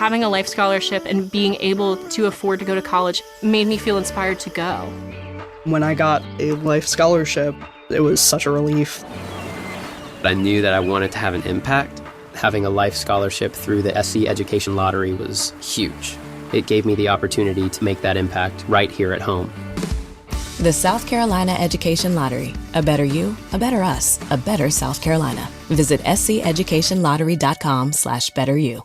having a life scholarship and being able to afford to go to college made me feel inspired to go. When I got a life scholarship, it was such a relief. I knew that I wanted to have an impact. Having a life scholarship through the SC Education Lottery was huge. It gave me the opportunity to make that impact right here at home. The South Carolina Education Lottery. A better you, a better us, a better South Carolina. Visit sceducationlottery.com/betteryou.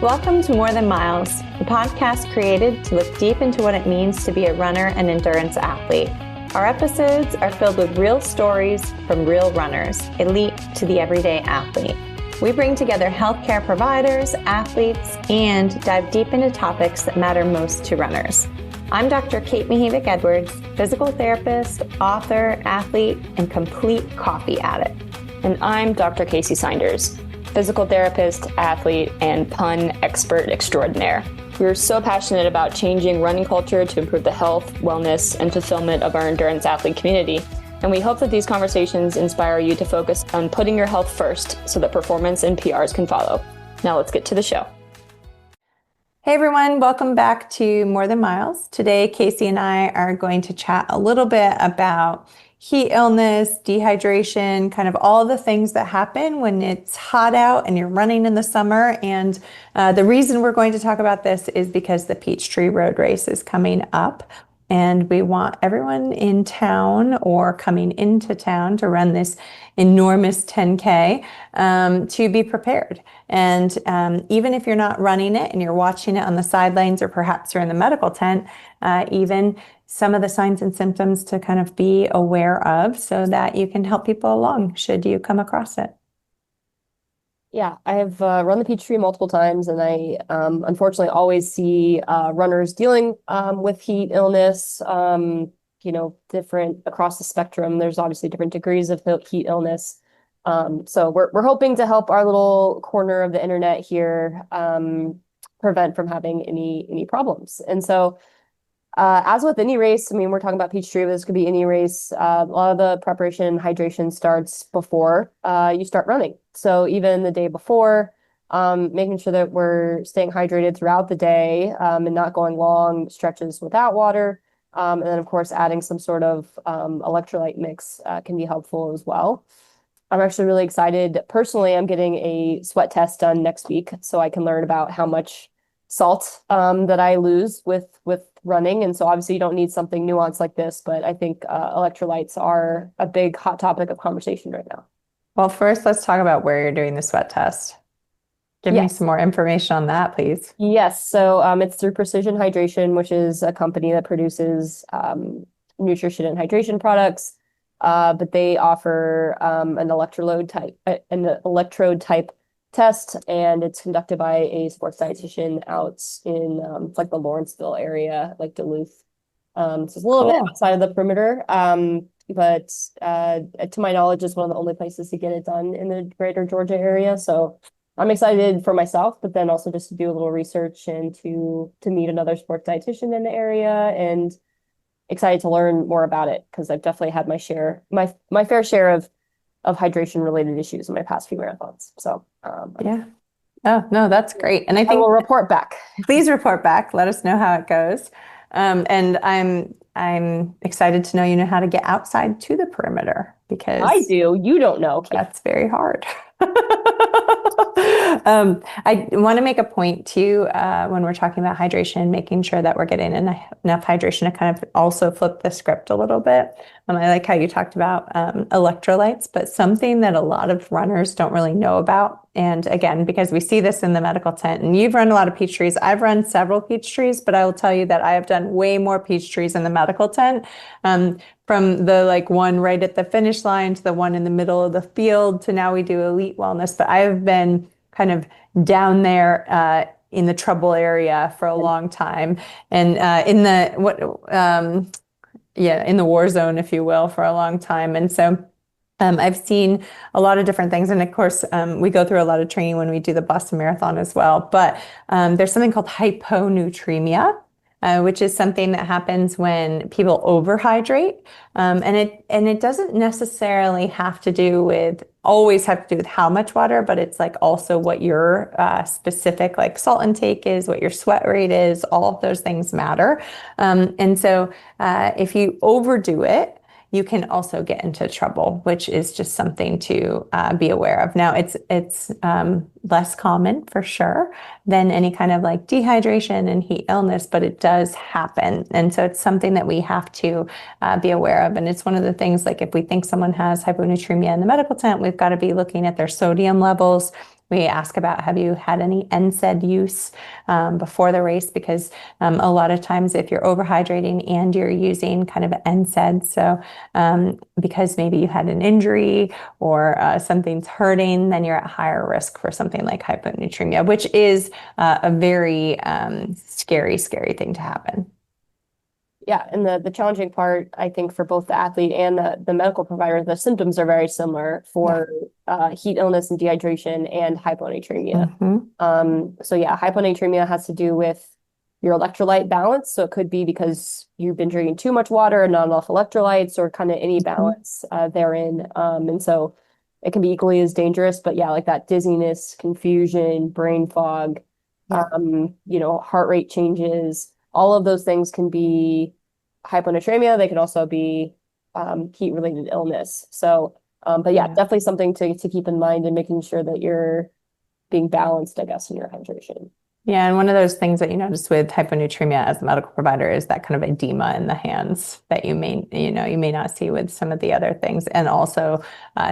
Welcome to More Than Miles, the podcast created to look deep into what it means to be a runner and endurance athlete. Our episodes are filled with real stories from real runners, elite to the everyday athlete. We bring together healthcare providers, athletes, and dive deep into topics that matter most to runners. I'm Dr. Kate Mihevik-Edwards, physical therapist, author, athlete, and complete coffee addict. And I'm Dr. Kacy Sinders, physical therapist, athlete, and pun expert extraordinaire. We're so passionate about changing running culture to improve the health, wellness, and fulfillment of our endurance athlete community. And we hope that these conversations inspire you to focus on putting your health first so that performance and PRs can follow. Now let's get to the show. Hey everyone, welcome back to More Than Miles. Today, Kacy and I are going to chat a little bit about heat illness, dehydration, kind of all the things that happen when it's hot out and you're running in the summer. And the reason we're going to talk about this is because the Peachtree Road Race is coming up. And we want everyone in town or coming into town to run this enormous 10K to be prepared. And even if you're not running it and you're watching it on the sidelines, or perhaps you're in the medical tent, even some of the signs and symptoms to kind of be aware of so that you can help people along should you come across it. Yeah, I have run the Peachtree multiple times, and I unfortunately always see runners dealing with heat illness, different across the spectrum. There's obviously different degrees of heat illness. So we're hoping to help our little corner of the internet here prevent from having any problems. And so as with any race, I mean, we're talking about Peachtree, but this could be any race. A lot of the preparation and hydration starts before you start running. So even the day before, making sure that we're staying hydrated throughout the day and not going long stretches without water. And then, of course, adding some sort of electrolyte mix can be helpful as well. I'm actually really excited. Personally, I'm getting a sweat test done next week so I can learn about how much salt that I lose with running. And so obviously you don't need something nuanced like this, but I think electrolytes are a big hot topic of conversation right now. Well, first, let's talk about where you're doing the sweat test. Give me some more information on that, please. Yes. So it's through Precision Hydration, which is a company that produces nutrition and hydration products. But they offer an electrode type test, and it's conducted by a sports dietitian out in like the Lawrenceville area, like Duluth. So it's a little bit outside of the perimeter, but to my knowledge, it's one of the only places to get it done in the greater Georgia area. So I'm excited for myself, but then also just to do a little research and to meet another sports dietitian in the area, and excited to learn more about it because I've definitely had my fair share of hydration related issues in my past few marathons. So yeah. Oh, no, that's great. And I think I will report back. Please report back. Let us know how it goes. And I'm excited to know you know how to get outside to the perimeter, because I do. You don't know. That's very hard. I want to make a point too, when we're talking about hydration, making sure that we're getting enough hydration to kind of also flip the script a little bit. I like how you talked about electrolytes, but something that a lot of runners don't really know about. And again, because we see this in the medical tent, and you've run a lot of Peachtrees. I've run several Peachtrees, but I will tell you that I have done way more Peachtrees in the medical tent. From the one right at the finish line to the one in the middle of the field to now we do elite wellness. But I've been kind of down there in the trouble area for a long time, and in the war zone, if you will, for a long time. And so I've seen a lot of different things. And of course, we go through a lot of training when we do the Boston Marathon as well. But there's something called hyponatremia, which is something that happens when people overhydrate. And it doesn't necessarily always have to do with how much water, but it's like also what your specific like salt intake is, what your sweat rate is, all of those things matter. And so if you overdo it, you can also get into trouble, which is just something to be aware of. Now, it's less common for sure than any kind of like dehydration and heat illness, but it does happen. And so it's something that we have to be aware of. And it's one of the things, like if we think someone has hyponatremia in the medical tent, we've got to be looking at their sodium levels. We ask about, have you had any NSAID use before the race? Because a lot of times if you're overhydrating and you're using kind of NSAID, so because maybe you had an injury or something's hurting, then you're at higher risk for something like hyponatremia, which is a very scary thing to happen. Yeah, and the challenging part, I think, for both the athlete and the medical provider, the symptoms are very similar for heat illness and dehydration and hyponatremia. So yeah, hyponatremia has to do with your electrolyte balance. So it could be because you've been drinking too much water and not enough electrolytes, or kind of any balance therein. And so it can be equally as dangerous. But yeah, like that dizziness, confusion, brain fog, heart rate changes. All of those things can be hyponatremia. They can also be heat-related illness. So, but yeah, definitely something to keep in mind, and making sure that you're being balanced, I guess, in your hydration. Yeah, and one of those things that you notice with hyponatremia as a medical provider is that kind of edema in the hands that you may not see with some of the other things. And also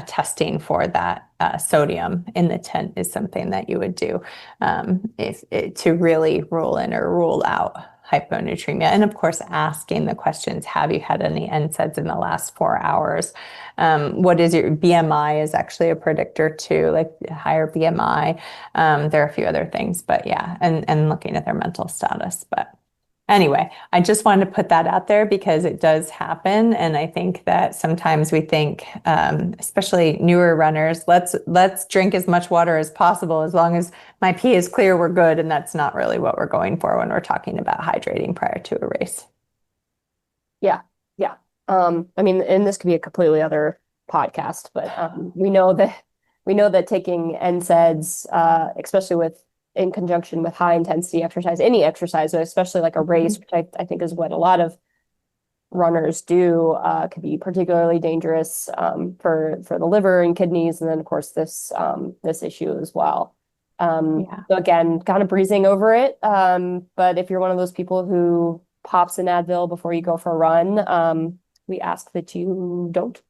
testing for that sodium in the tent is something that you would do to really rule in or rule out hyponatremia. And of course, asking the questions, have you had any NSAIDs in the last 4 hours? What is your BMI is actually a predictor too, like higher BMI. There are a few other things, but yeah, and looking at their mental status. But anyway, I just wanted to put that out there because it does happen. And I think that sometimes we think, especially newer runners, let's drink as much water as possible. As long as my pee is clear, we're good. And that's not really what we're going for when we're talking about hydrating prior to a race. Yeah. Yeah. I mean, and this could be a completely other podcast, but we know that taking NSAIDs, especially in conjunction with high intensity exercise, any exercise, especially like a race, which I think is what a lot of runners do, could be particularly dangerous for the liver and kidneys, and then of course this issue as well. So again, kind of breezing over it. But if you're one of those people who pops an Advil before you go for a run, we ask that you don't.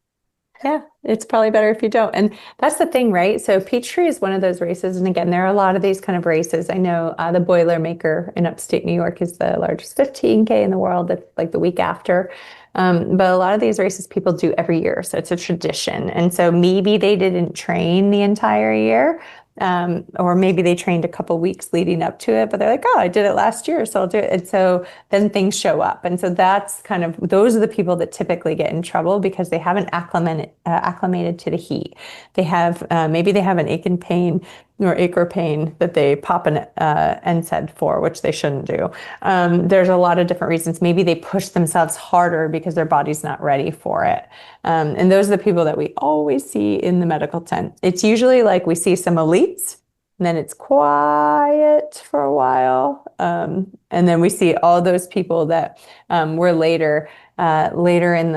Yeah, it's probably better if you don't. And that's the thing, right? So Peachtree is one of those races. And again, there are a lot of these kind of races. I know the Boilermaker in upstate New York is the largest 15K in the world. That's like the week after. But a lot of these races people do every year. So it's a tradition. And so maybe they didn't train the entire year. Or maybe they trained a couple weeks leading up to it, but they're like, oh, I did it last year, so I'll do it. And so then things show up. And so those are the people that typically get in trouble because they haven't acclimated to the heat. Maybe they have an ache and pain or ache or pain that they pop an NSAID for, which they shouldn't do. There's a lot of different reasons. Maybe they push themselves harder because their body's not ready for it. And those are the people that we always see in the medical tent. It's usually like we see some elites, and then it's quiet for a while. And then we see all those people that were later in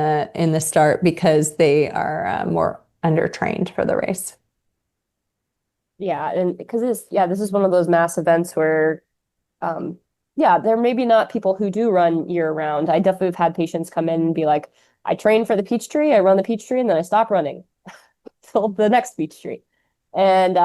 the start because they are more undertrained for the race. Yeah, and because this is one of those mass events where, there may be not people who do run year round. I definitely have had patients come in and be like, I train for the Peachtree, I run the Peachtree, and then I stop running till the next Peachtree. And,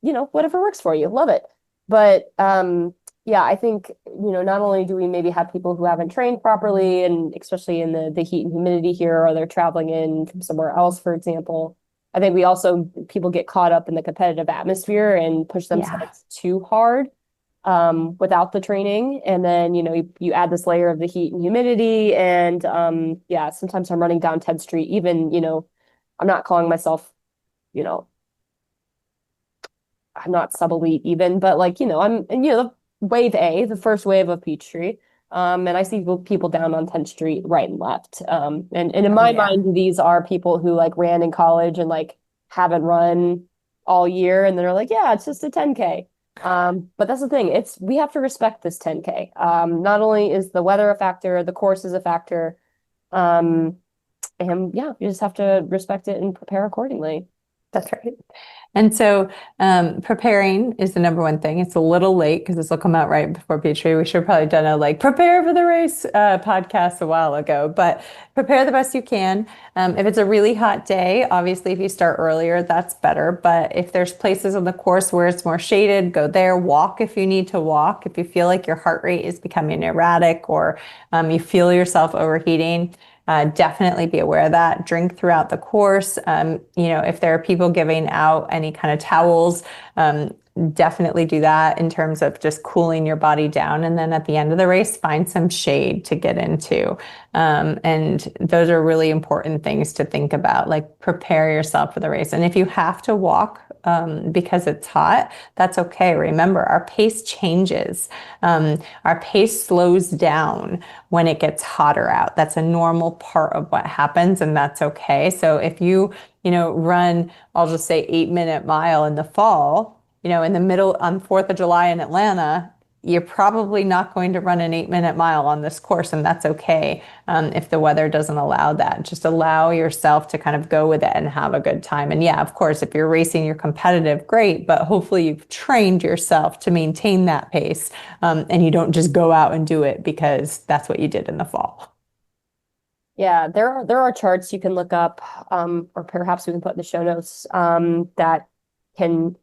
whatever works for you, love it. But I think, not only do we maybe have people who haven't trained properly, and especially in the heat and humidity here, or they're traveling in from somewhere else, for example, I think people get caught up in the competitive atmosphere and push themselves too hard without the training. And then, you add this layer of the heat and humidity. And sometimes I'm running down 10th Street, even, I'm not calling myself, I'm not sub-elite even, but like, I'm, the wave A, the first wave of Peachtree. And I see people down on 10th Street right and left. And in Oh, my yeah. mind, these are people who like ran in college and like haven't run all year, and they're like, yeah, it's just a 10K. But that's the thing. We have to respect this 10K. Not only is the weather a factor, the course is a factor. And yeah, you just have to respect it and prepare accordingly. That's right. And so preparing is the number one thing. It's a little late because this will come out right before Peachtree. We should have probably done a like prepare for the race podcast a while ago, but prepare the best you can. If it's a really hot day, obviously if you start earlier, that's better. But if there's places on the course where it's more shaded, go there. Walk if you need to walk. If you feel like your heart rate is becoming erratic or you feel yourself overheating, definitely be aware of that. Drink throughout the course. If there are people giving out any kind of towels, definitely do that in terms of just cooling your body down. And then at the end of the race, find some shade to get into. And those are really important things to think about, like prepare yourself for the race. And if you have to walk because it's hot, that's okay. Remember, our pace changes. Our pace slows down when it gets hotter out. That's a normal part of what happens, and that's okay. So if you run, I'll just say 8-minute mile in the fall, in the middle on 4th of July in Atlanta, you're probably not going to run an 8-minute mile on this course, and that's okay if the weather doesn't allow that. Just allow yourself to kind of go with it and have a good time. And yeah, of course, if you're racing, you're competitive, great, but hopefully you've trained yourself to maintain that pace and you don't just go out and do it because that's what you did in the fall. Yeah, there are charts you can look up, or perhaps we can put in the show notes that can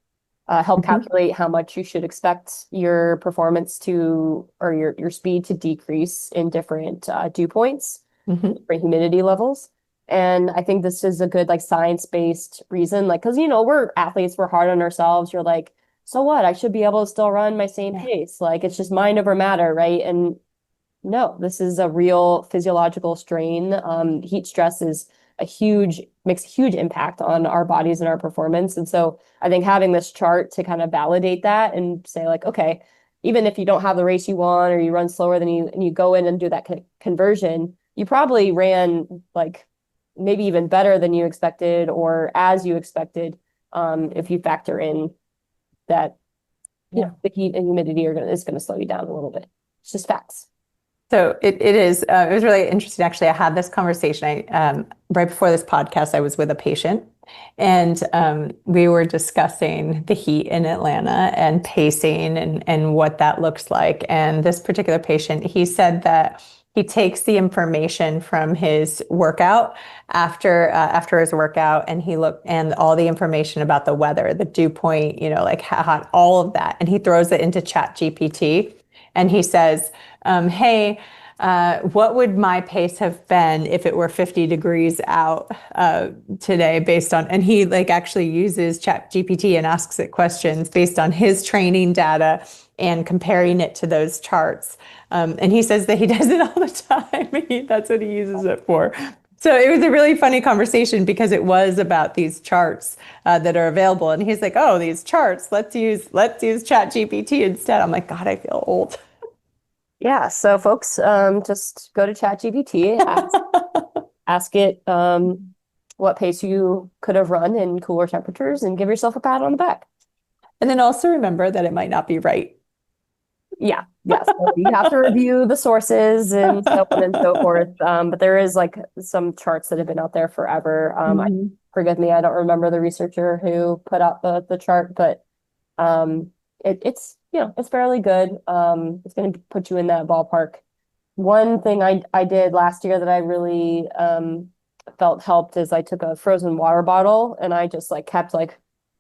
help calculate how much you should expect your performance to, or your speed to decrease in different dew points, different humidity levels. And I think this is a good like science-based reason, like, because we're athletes, we're hard on ourselves. You're like, so what? I should be able to still run my same pace. Like it's just mind over matter, right? And no, this is a real physiological strain. Heat stress makes a huge impact on our bodies and our performance. And so I think having this chart to kind of validate that and say like, okay, even if you don't have the race you want or you run slower than you, and you go in and do that conversion, you probably ran like maybe even better than you expected or as you expected, if you factor in that, the heat and humidity is going to slow you down a little bit. It's just facts. So it is. It was really interesting. Actually, I had this conversation. Right before this podcast, I was with a patient, and we were discussing the heat in Atlanta and pacing and what that looks like. And this particular patient, he said that he takes the information from his workout after his workout, and and all the information about the weather, the dew point, like how hot, all of that, and he throws it into ChatGPT. And he says, hey, what would my pace have been if it were 50 degrees out today and he like actually uses ChatGPT and asks it questions based on his training data and comparing it to those charts. And he says that he does it all the time. That's what he uses it for. So it was a really funny conversation because it was about these charts that are available. And he's like, oh, these charts, let's use ChatGPT instead. I'm like, God, I feel old. Yeah, so folks, just go to ChatGPT, ask it what pace you could have run in cooler temperatures, and give yourself a pat on the back. And then also remember that it might not be right. Yeah, so you have to review the sources and so on and so forth. But there is like some charts that have been out there forever. Forgive me, I don't remember the researcher who put out the chart, but it's it's fairly good. It's going to put you in that ballpark. One thing I did last year that I really felt helped is I took a frozen water bottle and I just like kept like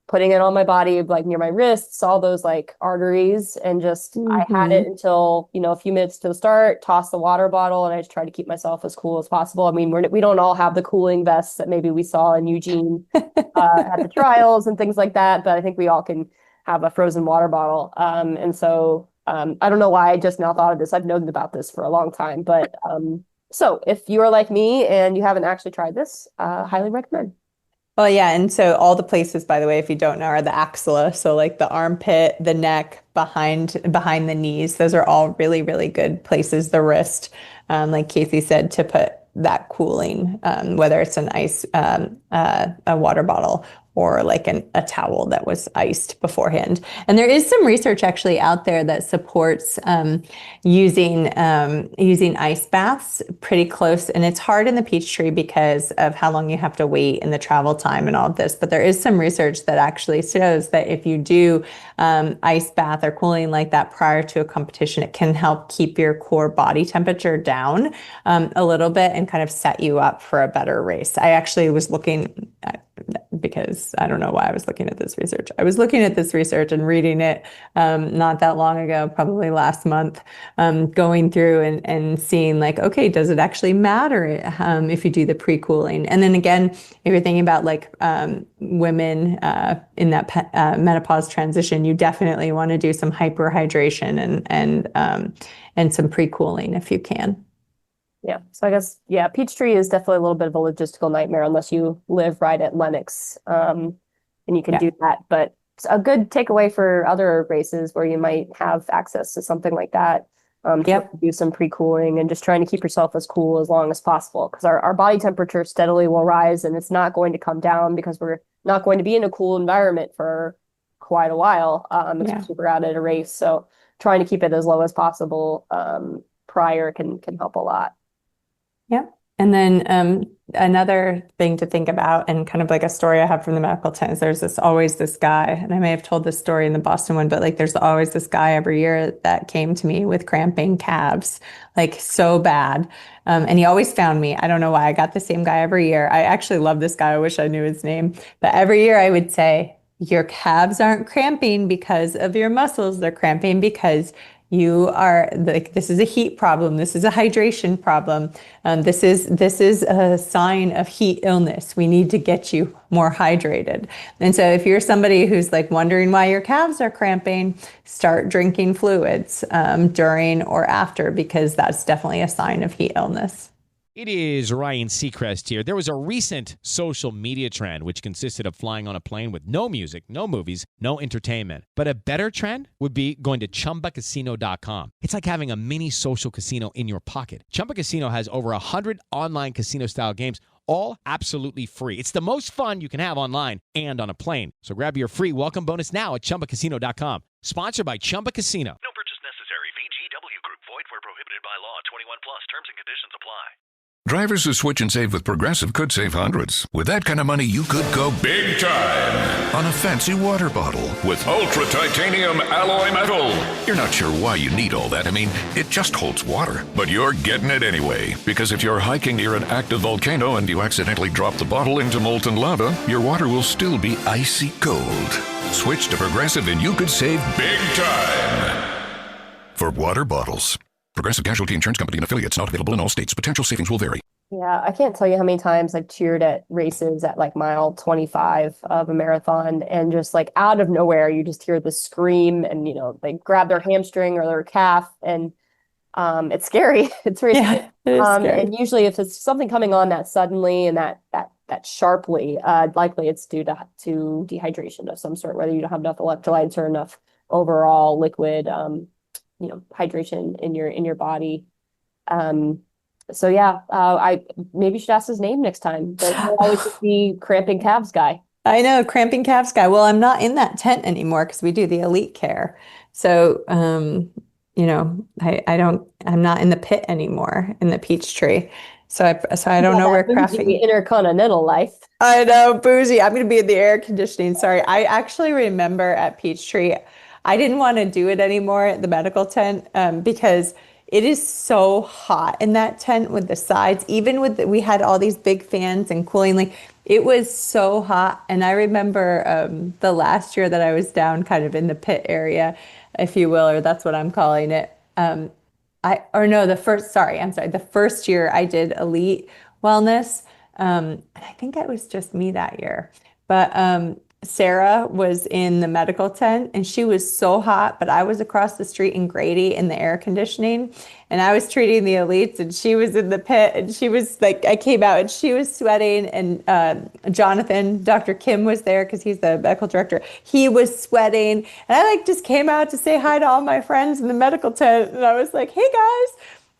putting it on my body, like near my wrists, all those like arteries, and just I had it until a few minutes to the start, toss the water bottle, and I just try to keep myself as cool as possible. I mean, we don't all have the cooling vests that maybe we saw in Eugene at the trials and things like that, but I think we all can have a frozen water bottle. And so I don't know why I just now thought of this. I've known about this for a long time, but so if you are like me and you haven't actually tried this, highly recommend. Well, yeah, and so all the places, by the way, if you don't know, are the axilla. So like the armpit, the neck, behind the knees. Those are all really, really good places. The wrist, like Kacy said, to put that cooling, whether it's an ice, a water bottle, or like a towel that was iced beforehand. And there is some research actually out there that supports using ice baths pretty close. And it's hard in the Peachtree because of how long you have to wait and the travel time and all of this. But there is some research that actually shows that if you do ice bath or cooling like that prior to a competition, it can help keep your core body temperature down a little bit and kind of set you up for a better race. I actually was looking because I don't know why I was looking at this research. I was looking at this research and reading it not that long ago, probably last month, going through and seeing like, okay, does it actually matter if you do the pre-cooling? And then again, if you're thinking about like women in that menopause transition, you definitely want to do some hyperhydration and some pre-cooling if you can. Yeah. So I guess, yeah, Peachtree is definitely a little bit of a logistical nightmare unless you live right at Lenox. And you can do that. But it's a good takeaway for other races where you might have access to something like that. To do some pre-cooling and just trying to keep yourself as cool as long as possible, because our body temperature steadily will rise and it's not going to come down because we're not going to be in a cool environment for quite a while, especially if we're out at a race. So trying to keep it as low as possible prior can help a lot. Yep. And then another thing to think about, and kind of like a story I have from the medical tent, is there's always this guy, and I may have told this story in the Boston one, but like there's always this guy every year that came to me with cramping calves, like so bad. And he always found me. I don't know why. I got the same guy every year. I actually love this guy. I wish I knew his name. But every year I would say, your calves aren't cramping because of your muscles. They're cramping because you are like, this is a heat problem. This is a hydration problem. This is a sign of heat illness. We need to get you more hydrated. And so if you're somebody who's like wondering why your calves are cramping, start drinking fluids during or after, because that's definitely a sign of heat illness. It is Ryan Seacrest here. There was a recent social media trend which consisted of flying on a plane with no music, no movies, no entertainment. But a better trend would be going to ChumbaCasino.com. It's like having a mini social casino in your pocket. Chumba Casino has over 100 online casino-style games, all absolutely free. It's the most fun you can have online and on a plane. So grab your free welcome bonus now at ChumbaCasino.com. Sponsored by Chumba Casino. No purchase necessary. VGW Group. Void where prohibited by law. 21 plus. Terms and conditions apply. Drivers who switch and save with Progressive could save hundreds. With that kind of money, you could go big time on a fancy water bottle with ultra titanium alloy metal. You're not sure why you need all that. I mean, it just holds water. But you're getting it anyway. Because if you're hiking near an active volcano and you accidentally drop the bottle into molten lava, your water will still be icy cold. Switch to Progressive and you could save big time for water bottles. Progressive Casualty Insurance Company and affiliates, not available in all states. Potential savings will vary. Yeah, I can't tell you how many times I've cheered at races at like mile 25 of a marathon, and just like out of nowhere, you just hear the scream, and they grab their hamstring or their calf, and it's scary. It's very scary. It is scary. And usually, if it's something coming on that suddenly and that sharply, likely it's due to dehydration of some sort, whether you don't have enough electrolytes or enough overall liquid hydration in your body. So yeah, I maybe should ask his name next time, but he'll always just be cramping calves guy. I know, cramping calves guy. Well, I'm not in that tent anymore because we do the elite care. So, I'm not in the pit anymore in the Peachtree. So I don't know where cramping. Intercontinental life. I know, bougie. I'm going to be in the air conditioning. Sorry. I actually remember at Peachtree, I didn't want to do it anymore at the medical tent because it is so hot in that tent with the sides. Even we had all these big fans and cooling, like it was so hot. And I remember the last year that I was down kind of in the pit area, if you will, or that's what I'm calling it. The first year I did elite wellness. I think it was just me that year. But Sarah was in the medical tent and she was so hot, but I was across the street in Grady in the air conditioning and I was treating the elites and she was in the pit and she was like, I came out and she was sweating and Jonathan, Dr. Kim was there because he's the medical director. He was sweating and I like just came out to say hi to all my friends in the medical tent and I was like, hey guys.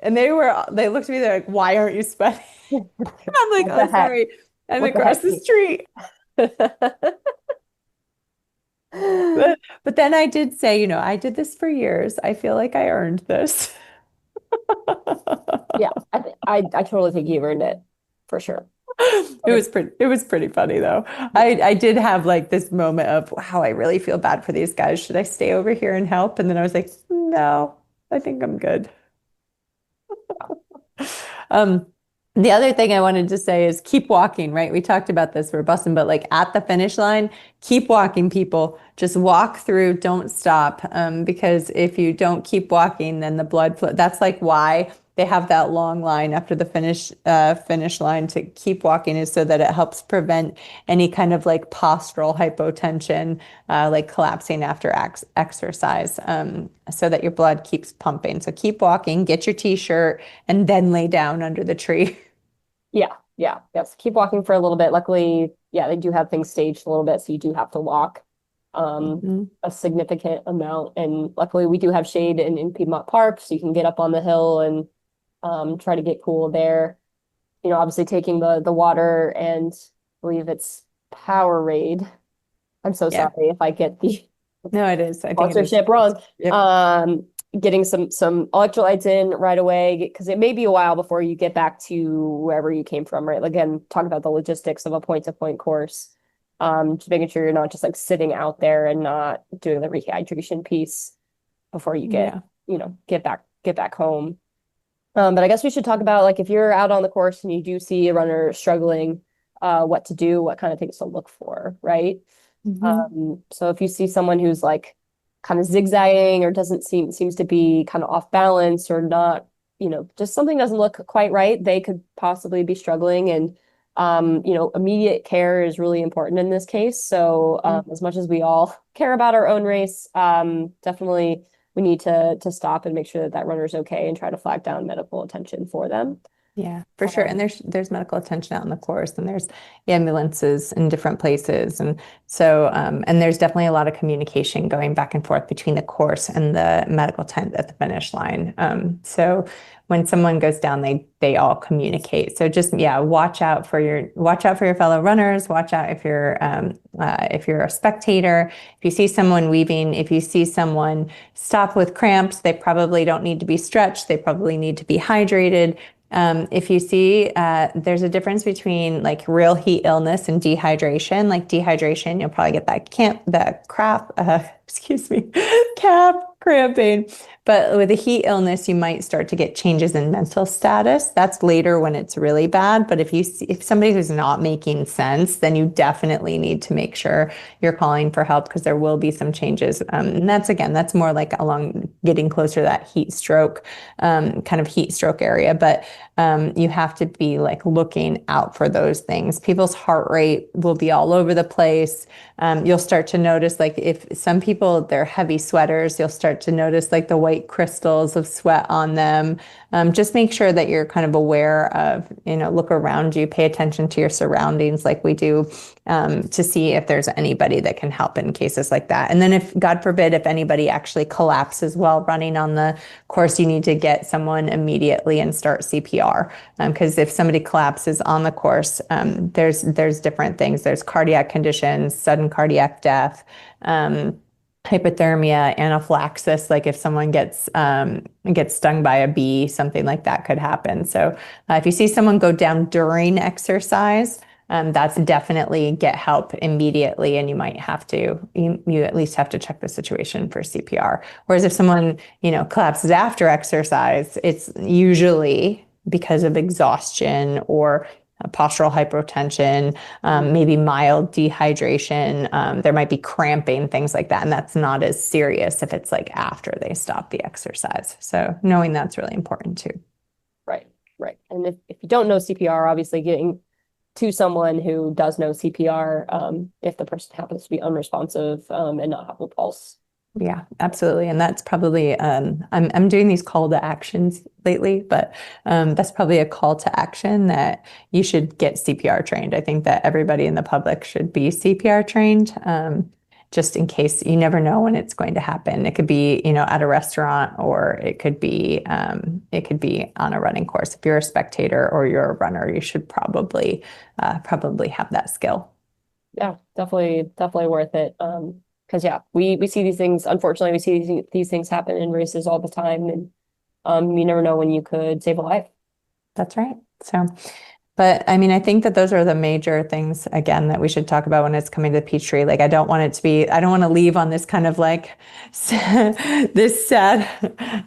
And they looked at me, they're like, why aren't you sweating? I'm like, oh, sorry. I'm across the street. But then I did say, I did this for years. I feel like I earned this. Yeah, I totally think you earned it for sure. It was pretty funny though. I did have like this moment of, wow, I really feel bad for these guys. Should I stay over here and help? And then I was like, no, I think I'm good. Um, the other thing I wanted to say is keep walking, right? We talked about this for Boston, but like at the finish line, keep walking, people. Just walk through, don't stop. Because if you don't keep walking, then the blood flow. That's like why they have that long line after the finish line to keep walking, is so that it helps prevent any kind of like postural hypotension, like collapsing after exercise, so that your blood keeps pumping. So keep walking, get your t-shirt, and then lay down under the tree. Yes. Keep walking for a little bit. Luckily, yeah, they do have things staged a little bit, so you do have to walk a significant amount. And luckily, we do have shade in Piedmont Park, so you can get up on the hill and try to get cool there. Obviously taking the water, and I believe it's Powerade. I'm so sorry if I get the No, it is. I think sponsorship wrong. Yep. Getting some electrolytes in right away, because it may be a while before you get back to wherever you came from, right? Again, talk about the logistics of a point-to-point course. Just making sure you're not just like sitting out there and not doing the rehydration piece before you get back home. But I guess we should talk about, like, if you're out on the course and you do see a runner struggling, what to do, what kind of things to look for, right? So if you see someone who's like kind of zigzagging or seems to be kind of off balance or not, just something doesn't look quite right, they could possibly be struggling. And immediate care is really important in this case. So as much as we all care about our own race, definitely we need to stop and make sure that runner's okay and try to flag down medical attention for them. Yeah, for sure. And there's medical attention out on the course, and there's ambulances in different places. And so, and there's definitely a lot of communication going back and forth between the course and the medical tent at the finish line. So when someone goes down, they all communicate. So just, watch out for your fellow runners, watch out if you're a spectator, if you see someone weaving, if you see someone stop with cramps, they probably don't need to be stretched. They probably need to be hydrated. If you see, there's a difference between like real heat illness and dehydration. Like dehydration, you'll probably get that calf cramping. But with a heat illness, you might start to get changes in mental status. That's later when it's really bad. But if somebody who's not making sense, then you definitely need to make sure you're calling for help, because there will be some changes. And that's more like along getting closer to that heat stroke area. But you have to be like looking out for those things. People's heart rate will be all over the place. You'll start to notice, like, if some people, they're heavy sweaters, you'll start to notice like the white crystals of sweat on them. Just make sure that you're kind of aware of, look around you, pay attention to your surroundings like we do, to see if there's anybody that can help in cases like that. And then if, God forbid, if anybody actually collapses while running on the course, you need to get someone immediately and start CPR. Because if somebody collapses on the course, there's different things. There's cardiac conditions, sudden cardiac death, hypothermia, anaphylaxis, like if someone gets stung by a bee, something like that could happen. So if you see someone go down during exercise, that's definitely get help immediately, and you might have to, you at least have to check the situation for CPR. Whereas if someone, collapses after exercise, it's usually because of exhaustion or postural hypotension, maybe mild dehydration. There might be cramping, things like that. And that's not as serious if it's like after they stop the exercise. So knowing that's really important too. Right. And if you don't know CPR, obviously getting to someone who does know CPR if the person happens to be unresponsive and not have a pulse. Yeah, absolutely. And that's probably, I'm doing these call to actions lately, but that's probably a call to action that you should get CPR trained. I think that everybody in the public should be CPR trained, just in case. You never know when it's going to happen. It could be, at a restaurant, or it could be on a running course. If you're a spectator or you're a runner, you should probably have that skill. Yeah, definitely worth it. Because we see these things. Unfortunately, we see these things happen in races all the time, and you never know when you could save a life. That's right. So, but I mean, I think that those are the major things, again, that we should talk about when it's coming to Peachtree. Like, I don't want to leave on this kind of like this sad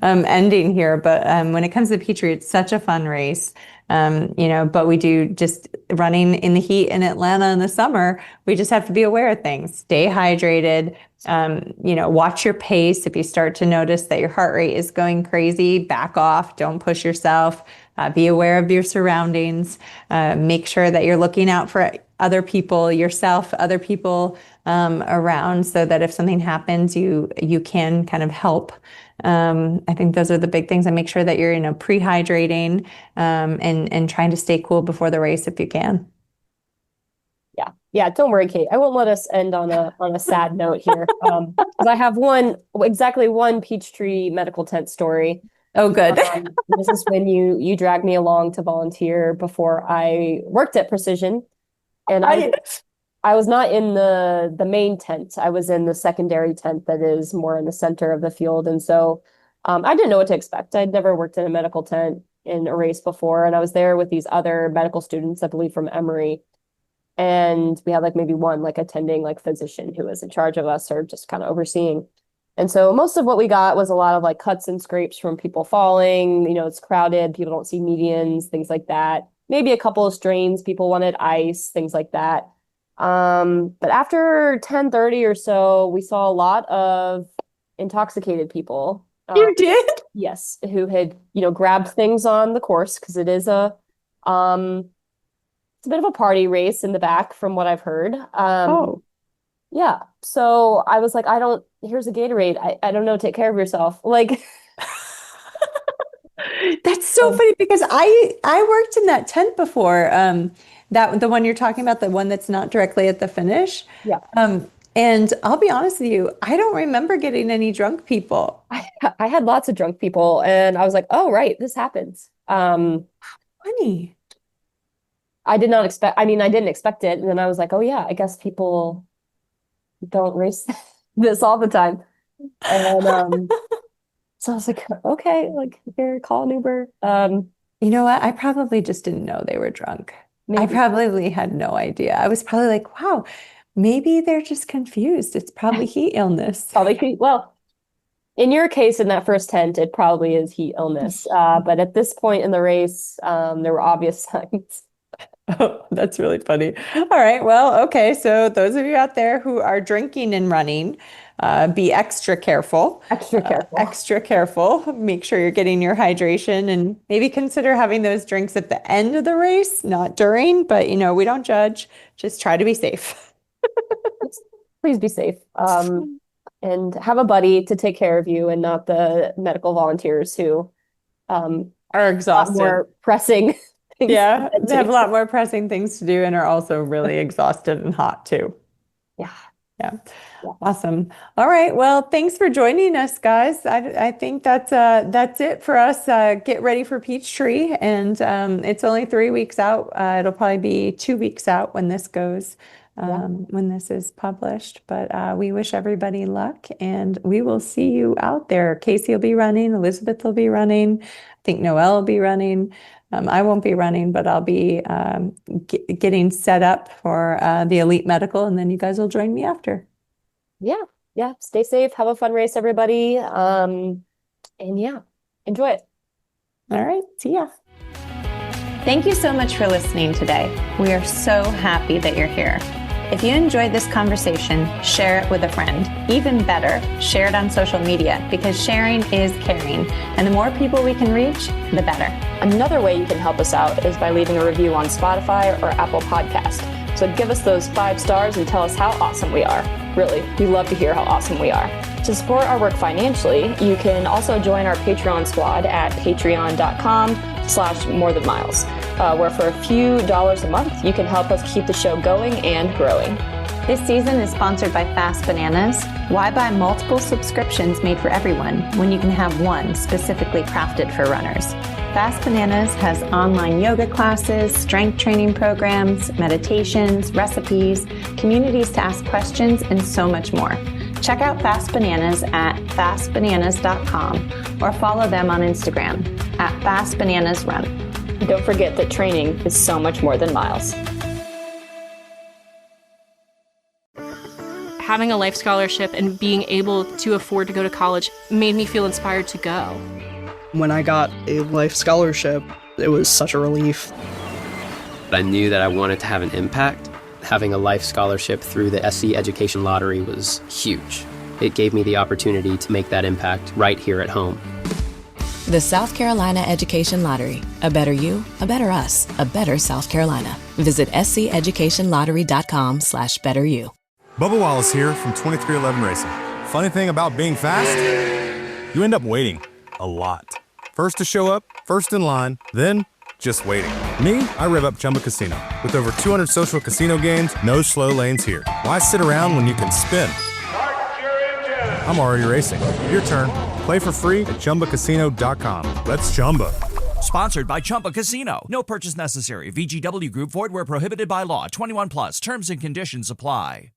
ending here. But when it comes to Peachtree, it's such a fun race. But we do, just running in the heat in Atlanta in the summer, we just have to be aware of things. Stay hydrated, watch your pace. If you start to notice that your heart rate is going crazy, back off, don't push yourself. Be aware of your surroundings. Make sure that you're looking out for other people, yourself, other people around, so that if something happens, you can kind of help. I think those are the big things. And make sure that you're, pre-hydrating and trying to stay cool before the race if you can. Yeah. Don't worry, Kate. I won't let us end on a sad note here. Because I have exactly one Peachtree medical tent story. Oh, good. This is when you dragged me along to volunteer before I worked at Precision, and I was not in the main tent. I was in the secondary tent that is more in the center of the field, and so I didn't know what to expect. I'd never worked in a medical tent in a race before, and I was there with these other medical students, I believe from Emory, and we had like maybe one like attending like physician who was in charge of us or just kind of overseeing. And so most of what we got was a lot of like cuts and scrapes from people falling. It's crowded. People don't see medians, things like that. Maybe a couple of strains. People wanted ice, things like that. But after 10:30 or so, we saw a lot of intoxicated people. You did? Yes, who had, grabbed things on the course, because it's a bit of a party race in the back from what I've heard. Yeah. So I was like, here's a Gatorade. I don't know, take care of yourself. Like, that's so funny, because I worked in that tent before. That the one you're talking about, the one that's not directly at the finish. Yeah. And I'll be honest with you, I don't remember getting any drunk people. I had lots of drunk people, and I was like, oh, right, this happens. Funny. I didn't expect it. And then I was like, oh yeah, I guess people don't race this all the time. And so I was like, okay, like, here, call an Uber. You know what? I probably just didn't know they were drunk. Maybe. I probably had no idea. I was probably like, wow, maybe they're just confused. It's probably heat illness. Well, in your case, in that first tent, it probably is heat illness. But at this point in the race, there were obvious signs. Oh, that's really funny. All right. Well, okay. So those of you out there who are drinking and running, be extra careful. Extra careful. Make sure you're getting your hydration, and maybe consider having those drinks at the end of the race, not during, but we don't judge. Just try to be safe. Please be safe. And have a buddy to take care of you, and not the medical volunteers who are exhausted. More pressing. Yeah, they have a lot more pressing things to do, and are also really exhausted and hot too. Yeah. Awesome. All right. Well, thanks for joining us, guys. I think that's it for us. Get ready for Peachtree, and it's only 3 weeks out. It'll probably be 2 weeks out when this goes, when this is published. But we wish everybody luck, and we will see you out there. Kacy will be running. Elizabeth will be running. I think Noelle will be running. I won't be running, but I'll be getting set up for the elite medical, and then you guys will join me after. Yeah. Stay safe. Have a fun race, everybody. And yeah, enjoy it. All right. See ya. Thank you so much for listening today. We are so happy that you're here. If you enjoyed this conversation, share it with a friend. Even better, share it on social media because sharing is caring. And the more people we can reach, the better. Another way you can help us out is by leaving a review on Spotify or Apple Podcast. So give us those 5 stars and tell us how awesome we are. Really, we love to hear how awesome we are. To support our work financially, you can also join our Patreon squad at patreon.com/morethanmiles, where for a few dollars a month, you can help us keep the show going and growing. This season is sponsored by Fast Bananas. Why buy multiple subscriptions made for everyone when you can have one specifically crafted for runners? Fast Bananas has online yoga classes, strength training programs, meditations, recipes, communities to ask questions, and so much more. Check out Fast Bananas at fastbananas.com or follow them on Instagram at fastbananasrun. Don't forget that training is so much more than miles. Having a life scholarship and being able to afford to go to college made me feel inspired to go. When I got a life scholarship, it was such a relief. I knew that I wanted to have an impact. Having a life scholarship through the SC Education Lottery was huge. It gave me the opportunity to make that impact right here at home. The South Carolina Education Lottery. A better you, a better us, a better South Carolina. Visit sceducationlottery.com/betteryou. Bubba Wallace here from 2311 Racing. Funny thing about being fast, you end up waiting a lot. First to show up, first in line, then just waiting. Me, I rev up Chumba Casino. With over 200 social casino games, no slow lanes here. Why sit around when you can spin? I'm already racing. Your turn. Play for free at ChumbaCasino.com. Let's Chumba. Sponsored by Chumba Casino. No purchase necessary. VGW Group. Void where prohibited by law. 21 plus. Terms and conditions apply.